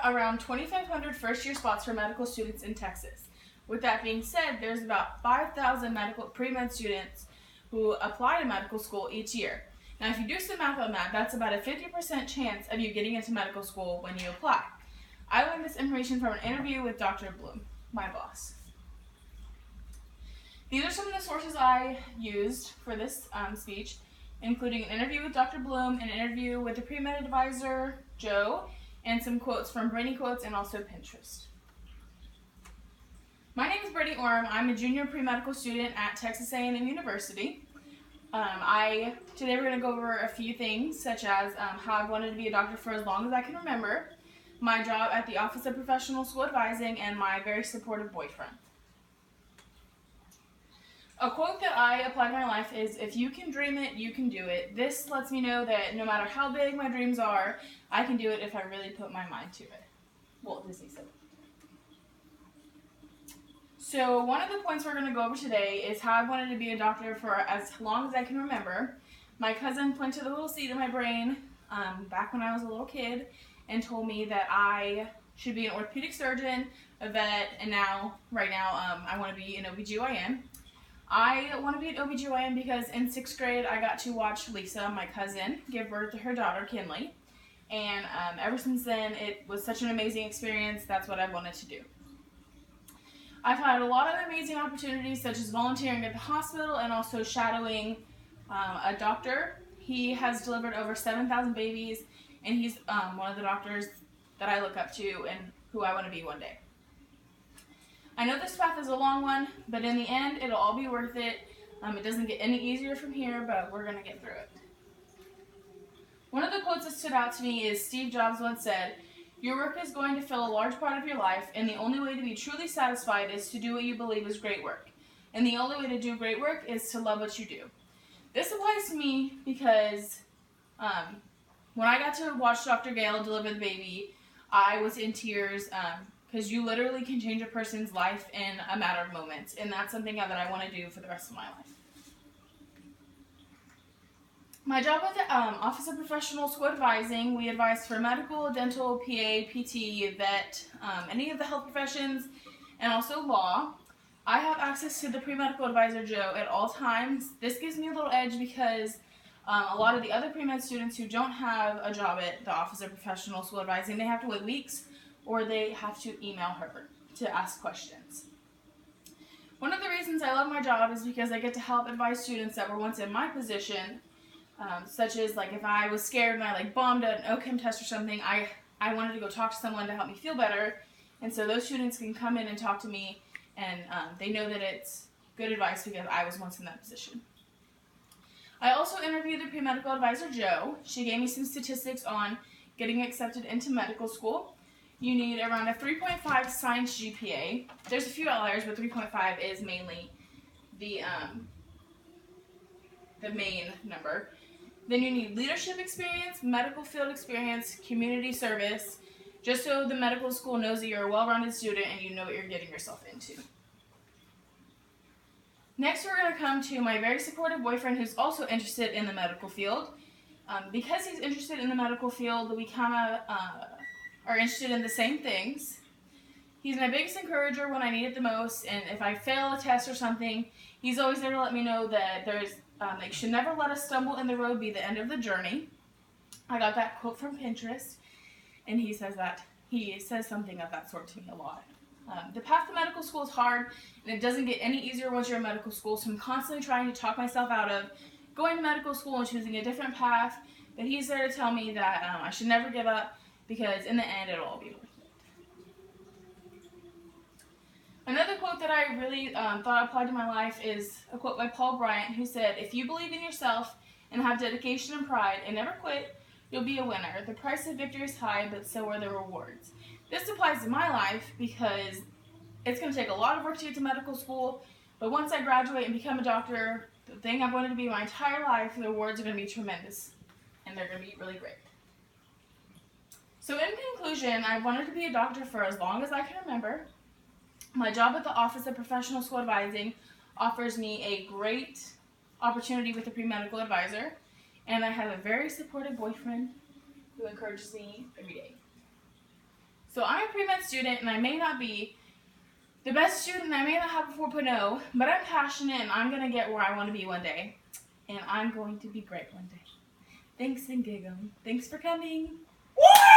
around 2,500 first-year spots for medical students in Texas. With that being said, there's about 5,000 pre-med students who apply to medical school each year. Now, if you do some math on that, that's about a 50% chance of you getting into medical school when you apply. I learned this information from an interview with Dr. Bloom, my boss. These are some of the sources I used for this speech, including an interview with Dr. Bloom, an interview with the pre-med advisor, Joe, and some quotes from Brittany Quotes and also Pinterest. My name is Brittany Orm. I'm a junior pre-medical student at Texas A&M University. Today we're going to go over a few things, such as how I've wanted to be a doctor for as long as I can remember, my job at the Office of Professional School Advising, and my very supportive boyfriend. A quote that I apply to my life is, if you can dream it, you can do it. This lets me know that no matter how big my dreams are, I can do it if I really put my mind to it. Walt Disney said. So one of the points we're going to go over today is how I've wanted to be a doctor for as long as I can remember. My cousin planted a little seed in my brain back when I was a little kid and told me that I should be an orthopedic surgeon, a vet, and right now, I want to be an OBGYN. I want to be an OBGYN because in 6th grade I got to watch Lisa, my cousin, give birth to her daughter, Kinley. And ever since then, it was such an amazing experience. That's what I've wanted to do. I've had a lot of amazing opportunities, such as volunteering at the hospital and also shadowing a doctor. He has delivered over 7,000 babies, and he's one of the doctors that I look up to and who I want to be one day. I know this path is a long one, but in the end, it'll all be worth it. It doesn't get any easier from here, but we're going to get through it. One of the quotes that stood out to me is Steve Jobs once said, "Your work is going to fill a large part of your life, and the only way to be truly satisfied is to do what you believe is great work. And the only way to do great work is to love what you do." This applies to me because when I got to watch Dr. Gale deliver the baby, I was in tears because you literally can change a person's life in a matter of moments, and that's something that I want to do for the rest of my life. My job at the Office of Professional School Advising, we advise for medical, dental, PA, PT, vet, any of the health professions, and also law. I have access to the pre-medical advisor, Joe, at all times. This gives me a little edge because a lot of the other pre-med students who don't have a job at the Office of Professional School Advising, they have to wait weeks or they have to email her to ask questions. One of the reasons I love my job is because I get to help advise students that were once in my position, such as like if I was scared and I bombed an OChem test or something, I wanted to go talk to someone to help me feel better, and so those students can come in and talk to me, and they know that it's good advice because I was once in that position. I also interviewed the pre-medical advisor, Joe. She gave me some statistics on getting accepted into medical school. You need around a 3.5 science GPA. There's a few outliers, but 3.5 is mainly the main number. Then you need leadership experience, medical field experience, community service, just so the medical school knows that you're a well-rounded student and you know what you're getting yourself into. Next, we're going to come to my very supportive boyfriend who's also interested in the medical field. Because he's interested in the medical field, we kind of are interested in the same things. He's my biggest encourager when I need it the most, and if I fail a test or something, he's always there to let me know that there's you should never let a stumble in the road be the end of the journey. I got that quote from Pinterest, and he says something of that sort to me a lot. The path to medical school is hard, and it doesn't get any easier once you're in medical school, so I'm constantly trying to talk myself out of going to medical school and choosing a different path, but he's there to tell me that I should never give up, because in the end, it'll all be worth it. Another quote that I really thought applied to my life is a quote by Paul Bryant, who said, "If you believe in yourself and have dedication and pride and never quit, you'll be a winner. The price of victory is high, but so are the rewards." This applies to my life because it's going to take a lot of work to get to medical school, but once I graduate and become a doctor, the thing I've wanted to be my entire life, the rewards are going to be tremendous, and they're going to be really great. So in conclusion, I've wanted to be a doctor for as long as I can remember. My job at the Office of Professional School Advising offers me a great opportunity with a pre-medical advisor, and I have a very supportive boyfriend who encourages me every day. So I'm a pre-med student, and I may not be the best student, I may not have a 4.0, but I'm passionate, and I'm going to get where I want to be one day. And I'm going to be great one day. Thanks, and Giggle. Thanks for coming. Woo!